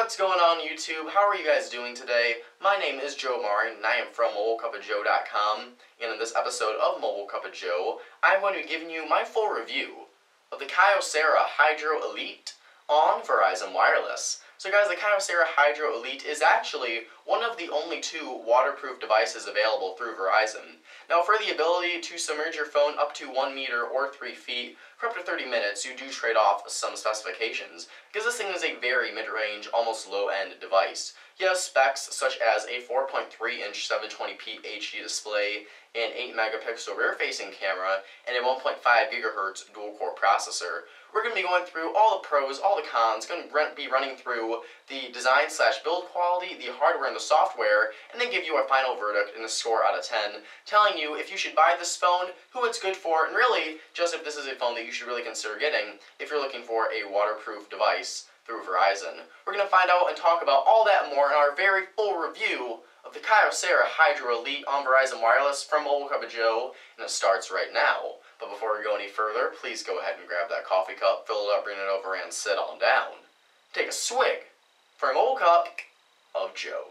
What's going on YouTube? How are you guys doing today? My name is Joe Mari and I am from MobileCupOfJoe.com, and in this episode of Mobile Cup of Joe, I'm going to be giving you my full review of the Kyocera Hydro Elite on Verizon Wireless. So guys, the Kyocera Hydro Elite is actually one of the only two waterproof devices available through Verizon. Now for the ability to submerge your phone up to 1 meter or 3 feet for up to 30 minutes, you do trade off some specifications, because this thing is a very mid-range, almost low-end device. You have specs such as a 4.3-inch 720p HD display, an 8-megapixel rear-facing camera, and a 1.5 GHz dual-core processor. We're going to be going through all the pros, all the cons, going to be running through the design/build quality, the hardware and the software, and then give you a final verdict and a score out of 10, telling you if you should buy this phone, who it's good for, and really just if this is a phone that you should really consider getting if you're looking for a waterproof device through Verizon. We're going to find out and talk about all that and more in our very full review of the Kyocera Hydro Elite on Verizon Wireless from Mobile Cup of Joe, and it starts right now. But before we go any further, please go ahead and grab that coffee cup, fill it up, bring it over, and sit on down. Take a swig for a Mobile Cup of Joe.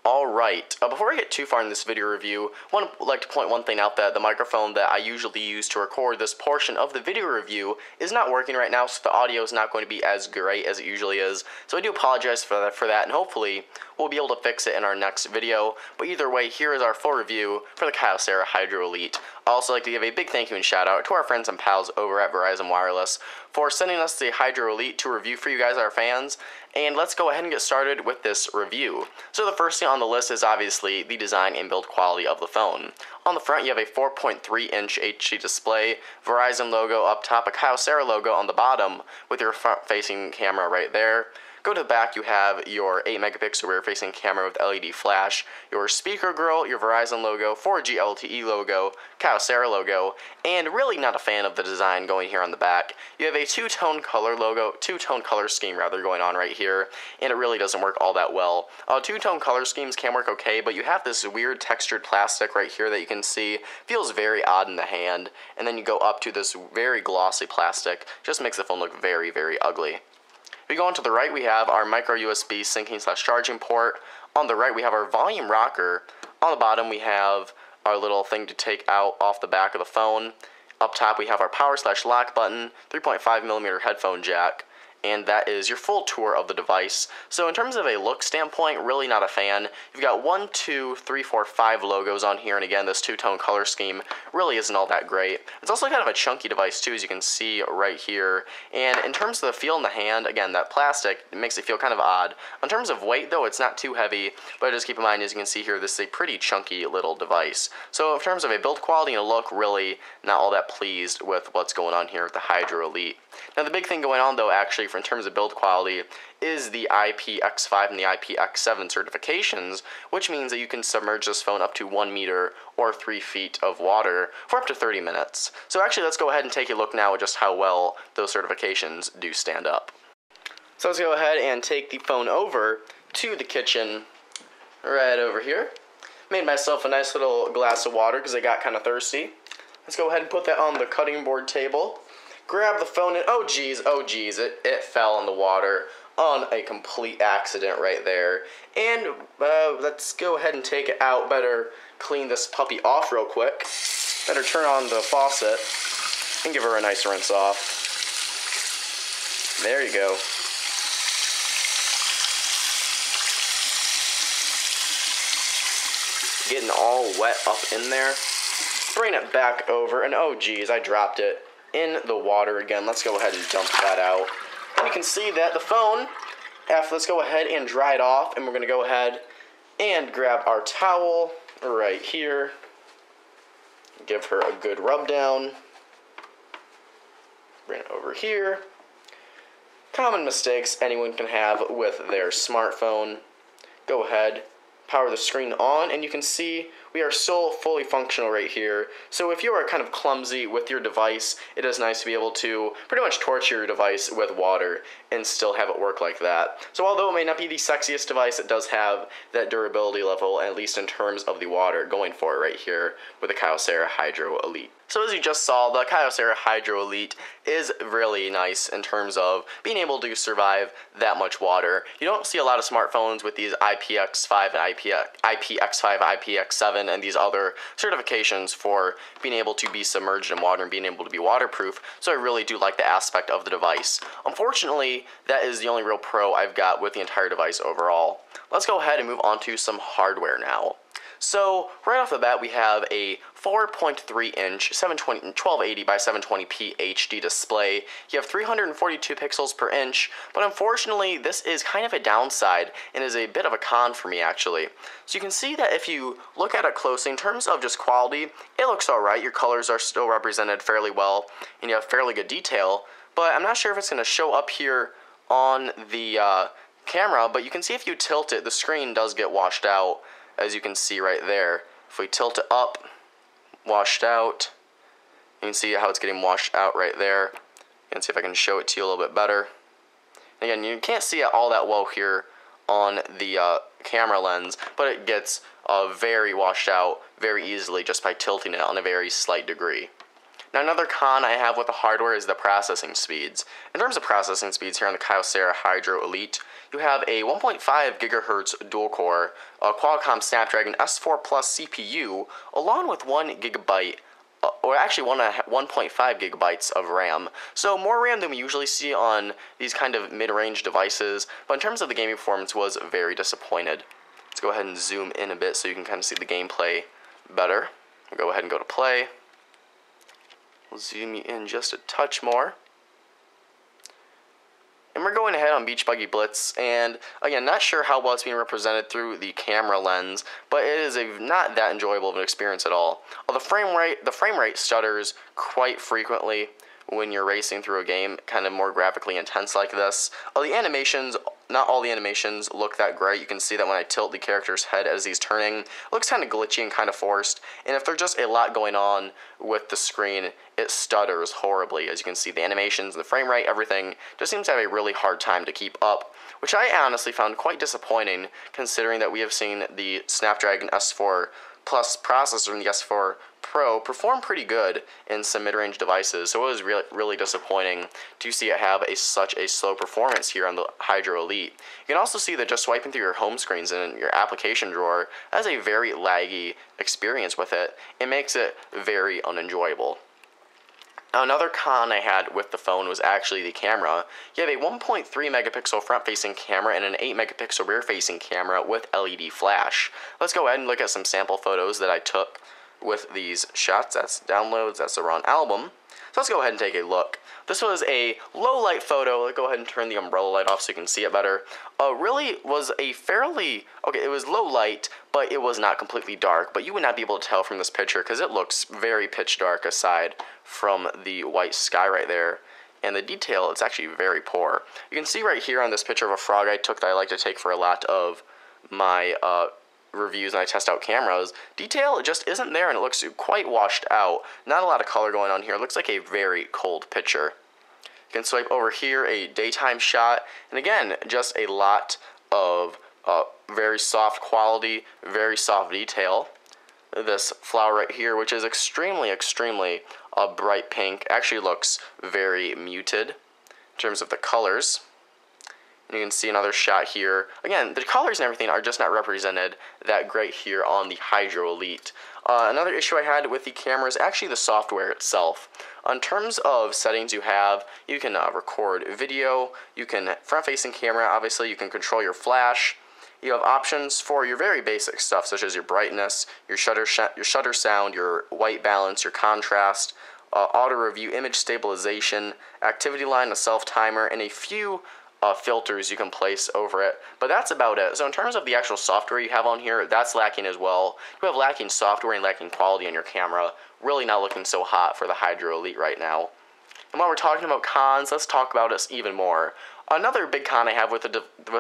Alright, before I get too far in this video review, I want to point one thing out, that the microphone that I usually use to record this portion of the video review is not working right now, so the audio is not going to be as great as it usually is. So I do apologize for that, and hopefully we'll be able to fix it in our next video. But either way, here is our full review for the Kyocera Hydro Elite. I'd also like to give a big thank you and shout out to our friends and pals over at Verizon Wireless for sending us the Hydro Elite to review for you guys, our fans. And let's go ahead and get started with this review. So the first thing on the list is obviously the design and build quality of the phone. On the front, you have a 4.3-inch HD display, Verizon logo up top, a Kyocera logo on the bottom, with your front-facing camera right there. Go to the back, you have your 8-megapixel rear-facing camera with LED flash, your speaker grill, your Verizon logo, 4G LTE logo, Kyocera logo, and really not a fan of the design going here on the back. You have a two-tone color scheme going on right here, and it really doesn't work all that well. Two-tone color schemes can work okay, but you have this weird textured plastic right here that you can see. Feels very odd in the hand, and then you go up to this very glossy plastic. Just makes the phone look very, very ugly. If we go on to the right, we have our micro USB syncing/charging port. On the right, we have our volume rocker. On the bottom, we have our little thing to take out off the back of the phone. Up top, we have our power/lock button, 3.5mm headphone jack, and that is your full tour of the device. So in terms of a look standpoint, really not a fan. You've got 1, 2, 3, 4, 5 logos on here, and again, this two-tone color scheme really isn't all that great. It's also kind of a chunky device too, as you can see right here. And in terms of the feel in the hand, again, that plastic, it makes it feel kind of odd. In terms of weight though, it's not too heavy, but just keep in mind, as you can see here, this is a pretty chunky little device. So in terms of a build quality and a look, really not all that pleased with what's going on here with the Hydro Elite. Now the big thing going on though, actually, in terms of build quality, is the IPX5 and the IPX7 certifications, which means that you can submerge this phone up to 1 meter or 3 feet of water for up to 30 minutes. So actually, let's go ahead and take a look now at just how well those certifications do stand up. So let's go ahead and take the phone over to the kitchen right over here. Made myself a nice little glass of water because I got kind of thirsty. Let's go ahead and put that on the cutting board table. Grab the phone and oh geez, it fell in the water on a complete accident right there. And let's go ahead and take it out. Better clean this puppy off real quick. Better turn on the faucet and give her a nice rinse off. There you go. Getting all wet up in there. Bring it back over, and oh geez, I dropped it in the water again. Let's go ahead and dump that out. And you can see that the phone, let's go ahead and dry it off, and we're going to go ahead and grab our towel right here. Give her a good rub down. Bring it over here. Common mistakes anyone can have with their smartphone. Go ahead, power the screen on, and you can see we are still fully functional right here. So if you are kind of clumsy with your device, it is nice to be able to pretty much torture your device with water and still have it work like that. So although it may not be the sexiest device, it does have that durability level, at least in terms of the water, going for it right here with the Kyocera Hydro Elite. So as you just saw, the Kyocera Hydro Elite is really nice in terms of being able to survive that much water. You don't see a lot of smartphones with these IPX5 and IPX5, IPX7, and these other certifications for being able to be submerged in water and being able to be waterproof, so I really do like the aspect of the device. Unfortunately, that is the only real pro I've got with the entire device overall. Let's go ahead and move on to some hardware now. So right off the bat, we have a 4.3-inch 1280 by 720p HD display. You have 342 pixels per inch, but unfortunately, this is kind of a downside and is a bit of a con for me, actually. So you can see that if you look at it closely, in terms of just quality, it looks alright. Your colors are still represented fairly well, and you have fairly good detail, but I'm not sure if it's going to show up here on the camera, but you can see if you tilt it, the screen does get washed out, as you can see right there. If we tilt it up, washed out, you can see how it's getting washed out right there. You can see if I can show it to you a little bit better. Again, you can't see it all that well here on the camera lens, but it gets very washed out very easily just by tilting it on a very slight degree. Now another con I have with the hardware is the processing speeds. In terms of processing speeds here on the Kyocera Hydro Elite, you have a 1.5 GHz dual-core Qualcomm Snapdragon S4 Plus CPU, along with 1 GB, or actually 1.5 GB of RAM. So more RAM than we usually see on these kind of mid-range devices, but in terms of the gaming performance, was very disappointed. Let's go ahead and zoom in a bit so you can kind of see the gameplay better. We'll go ahead and go to play. We'll zoom you in just a touch more. And we're going ahead on Beach Buggy Blitz, and again, not sure how well it's being represented through the camera lens, but it is not that enjoyable of an experience at all. The frame rate stutters quite frequently when you're racing through a game, kind of more graphically intense like this. The animations, not all the animations look that great. You can see that when I tilt the character's head as he's turning, it looks kind of glitchy and kind of forced. And if there's just a lot going on with the screen, it stutters horribly. As you can see, the animations, the frame rate, everything just seems to have a really hard time to keep up, which I honestly found quite disappointing, considering that we have seen the Snapdragon S4 Plus processor and the S4 Pro perform pretty good in some mid-range devices, so it was really disappointing to see it have such a slow performance here on the Hydro Elite. You can also see that just swiping through your home screens and your application drawer has a very laggy experience with it. It makes it very unenjoyable. Now, another con I had with the phone was actually the camera. You have a 1.3 megapixel front-facing camera and an 8 megapixel rear-facing camera with LED flash. Let's go ahead and look at some sample photos that I took with these shots. That's downloads, that's the raw album. So let's go ahead and take a look. This was a low light photo. Let's go ahead and turn the umbrella light off so you can see it better. Really was a fairly, it was low light, but it was not completely dark. But you would not be able to tell from this picture because it looks very pitch dark aside from the white sky right there. And the detail, it's actually very poor. You can see right here on this picture of a frog I took that I like to take for a lot of my reviews and I test out cameras. Detail just isn't there and it looks quite washed out. Not a lot of color going on here. It looks like a very cold picture. You can swipe over here, a daytime shot, and again, just a lot of very soft quality, very soft detail. This flower right here, which is extremely bright pink, actually looks very muted in terms of the colors. And you can see another shot here. Again, the colors and everything are just not represented that great here on the Hydro Elite. Another issue I had with the camera is actually the software itself. In terms of settings you can record video, you can front-facing camera, obviously you can control your flash. You have options for your very basic stuff, such as your brightness, your shutter sound, your white balance, your contrast, auto review, image stabilization, activity line, a self-timer, and a few filters you can place over it, but that's about it. So in terms of the actual software you have on here, that's lacking as well. You have lacking software and lacking quality on your camera. Really not looking so hot for the Hydro Elite right now. And while we're talking about cons, let's talk about it even more. Another big con I have with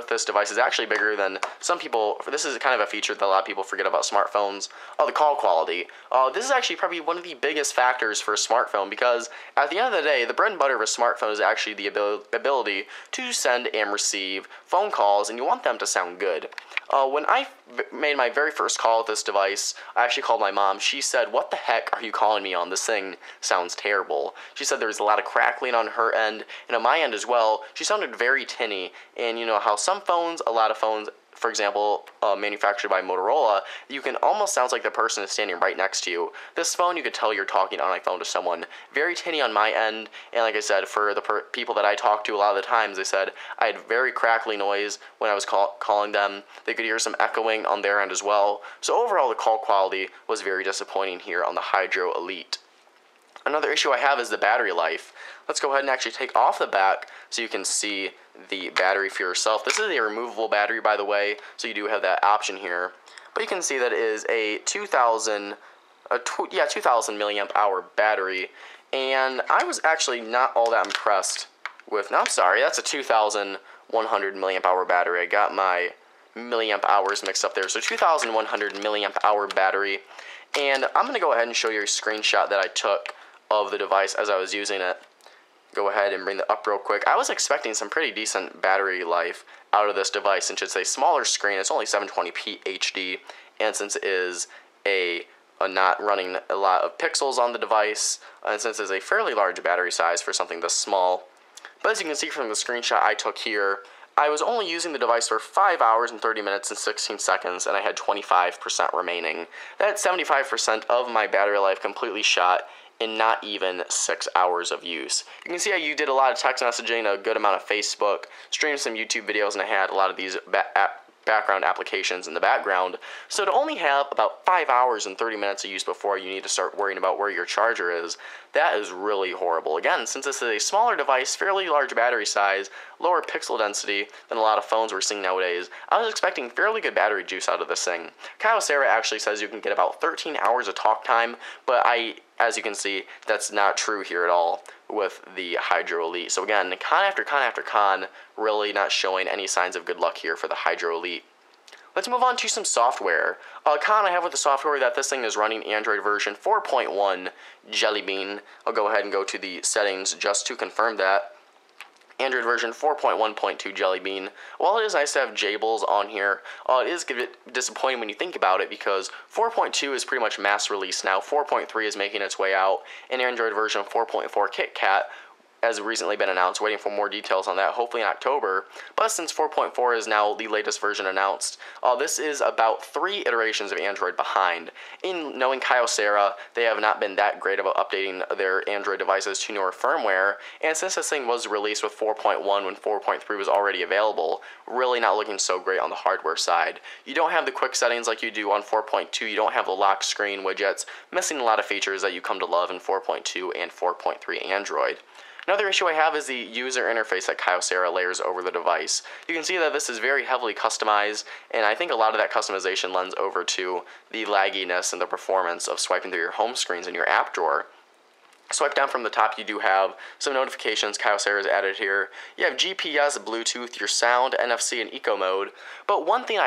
this device is actually bigger than some people. This is kind of a feature that a lot of people forget about smartphones. The call quality. This is actually probably one of the biggest factors for a smartphone, because at the end of the day, the bread and butter of a smartphone is actually the ability to send and receive phone calls, and you want them to sound good. When I made my very first call with this device, I actually called my mom. She said, "What the heck are you calling me on? This thing sounds terrible." She said there was a lot of crackling on her end, and on my end as well. She sounded very tinny, and you know how some phones, a lot of phones, for example, manufactured by Motorola, you can almost sound like the person is standing right next to you. This phone, you could tell you're talking on my phone to someone. Very tinny on my end, and like I said, for the people that I talked to a lot of the times, they said I had very crackly noise when I was calling them. They could hear some echoing on their end as well. So overall, the call quality was very disappointing here on the Hydro Elite. Another issue I have is the battery life. Let's go ahead and actually take off the back so you can see the battery for yourself. This is a removable battery, by the way, so you do have that option here. But you can see that it is a 2000 milliamp hour battery, and I was actually not all that impressed with. No, I'm sorry, that's a 2100 milliamp hour battery. I got my milliamp hours mixed up there. So 2100 milliamp hour battery, and I'm going to go ahead and show you a screenshot that I took of the device as I was using it. Go ahead and bring that up real quick. I was expecting some pretty decent battery life out of this device, since it's a smaller screen. It's only 720p HD, and since it is not running a lot of pixels on the device, and since it's a fairly large battery size for something this small. But as you can see from the screenshot I took here, I was only using the device for 5 hours and 30 minutes and 16 seconds, and I had 25% remaining. That's 75% of my battery life completely shot in not even 6 hours of use. You can see how you did a lot of text messaging, a good amount of Facebook, streamed some YouTube videos, and I had a lot of these background applications in the background. So to only have about 5 hours and 30 minutes of use before you need to start worrying about where your charger is, that is really horrible. Again, since this is a smaller device, fairly large battery size, lower pixel density than a lot of phones we're seeing nowadays, I was expecting fairly good battery juice out of this thing. Kyocera actually says you can get about 13 hours of talk time, but as you can see, that's not true here at all with the Hydro Elite. So again, con after con after con, really not showing any signs of good luck here for the Hydro Elite. Let's move on to some software. A con I have with the software that this thing is running Android version 4.1 Jelly Bean. I'll go ahead and go to the settings just to confirm that. Android version 4.1.2 Jelly Bean. While it is nice to have Jables on here, it is disappointing when you think about it, because 4.2 is pretty much mass release now. 4.3 is making its way out, and Android version 4.4 KitKat has recently been announced, waiting for more details on that, hopefully in October. But since 4.4 is now the latest version announced, this is about 3 iterations of Android behind. In knowing Kyocera, they have not been that great about updating their Android devices to newer firmware, and since this thing was released with 4.1 when 4.3 was already available, really not looking so great on the hardware side. You don't have the quick settings like you do on 4.2, you don't have the lock screen widgets, missing a lot of features that you come to love in 4.2 and 4.3 Android. Another issue I have is the user interface that Kyocera layers over the device. You can see that this is very heavily customized, and I think a lot of that customization lends over to the lagginess and the performance of swiping through your home screens in your app drawer. Swipe down from the top, you do have some notifications Kyocera has added here. You have GPS, Bluetooth, your sound, NFC, and eco mode. But one thing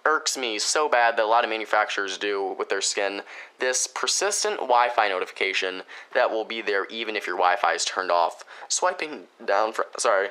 irks me so bad that a lot of manufacturers do with their skin, this persistent Wi-Fi notification that will be there even if your Wi-Fi is turned off. Swiping down from, sorry,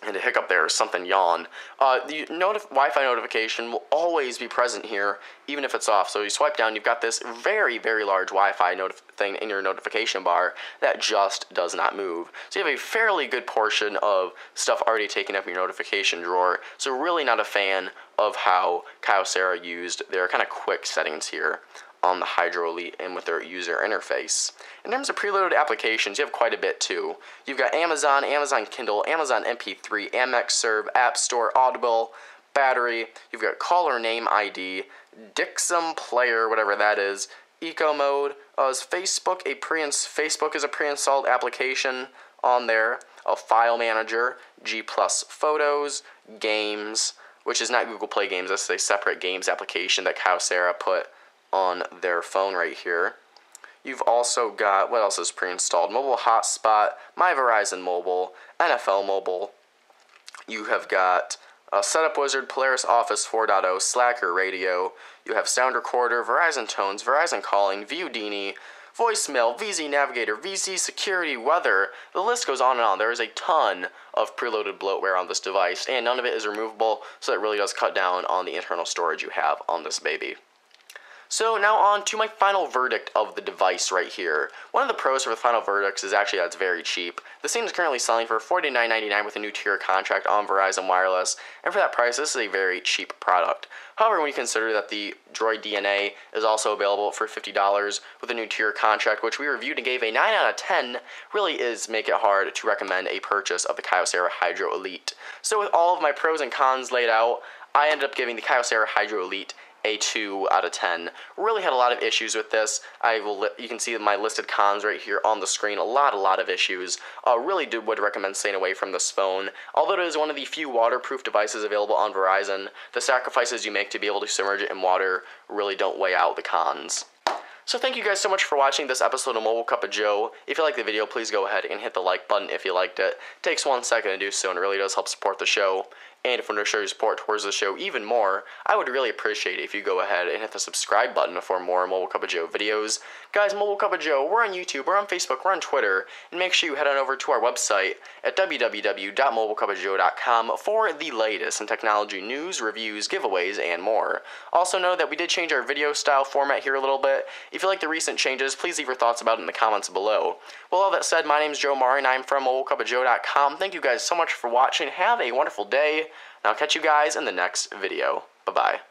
and a hiccup there, something yawn. The Wi-Fi notification will always be present here, even if it's off. So you swipe down, you've got this very, very large Wi-Fi thing in your notification bar that just does not move. So you have a fairly good portion of stuff already taken up in your notification drawer. So really not a fan of how Kyocera used their kind of quick settings here on the Hydro Elite and with their user interface. In terms of preloaded applications, you have quite a bit too. You've got Amazon, Amazon Kindle, Amazon MP3, Amex Serve, App Store, Audible, Battery. You've got Caller Name ID, Dixum Player, whatever that is, Eco Mode. Is Facebook Facebook is a pre-installed application on there. A File Manager, G Plus Photos, Games, which is not Google Play Games. This is a separate games application that Kyocera put on their phone right here. You've also got, what else is pre-installed? Mobile Hotspot, My Verizon Mobile, NFL Mobile, You have got Setup Wizard, Polaris Office 4.0, Slacker Radio. You have Sound Recorder, Verizon Tones, Verizon Calling, Viewdini, Voicemail, VZ Navigator, VZ Security, Weather. The list goes on and on. There is a ton of preloaded bloatware on this device, and none of it is removable, so that really does cut down on the internal storage you have on this baby. So now on to my final verdict of the device right here. One of the pros for the final verdicts is actually that it's very cheap. This thing is currently selling for $49.99 with a new tier contract on Verizon Wireless, and for that price, this is a very cheap product. However, when you consider that the Droid DNA is also available for $50 with a new tier contract, which we reviewed and gave a 9 out of 10, really is make it hard to recommend a purchase of the Kyocera Hydro Elite. So with all of my pros and cons laid out, I ended up giving the Kyocera Hydro Elite a 2 out of 10. Really had a lot of issues with this. You can see my listed cons right here on the screen. A lot of issues. Really would recommend staying away from this phone. Although it is one of the few waterproof devices available on Verizon, the sacrifices you make to be able to submerge it in water really don't weigh out the cons. So thank you guys so much for watching this episode of Mobile Cup of Joe. If you liked the video, please go ahead and hit the like button if you liked it. It takes 1 second to do so, and it really does help support the show. And if you want to show your support towards the show even more, I would really appreciate it if you go ahead and hit the subscribe button for more Mobile Cup of Joe videos. Guys, Mobile Cup of Joe, we're on YouTube, we're on Facebook, we're on Twitter, and make sure you head on over to our website at www.mobilecupofjoe.com for the latest in technology news, reviews, giveaways, and more. Also know that we did change our video style format here a little bit. If you like the recent changes, please leave your thoughts about it in the comments below. Well, all that said, my name is Joe Mari, and I'm from mobilecupofjoe.com. Thank you guys so much for watching. Have a wonderful day. And I'll catch you guys in the next video. Bye-bye.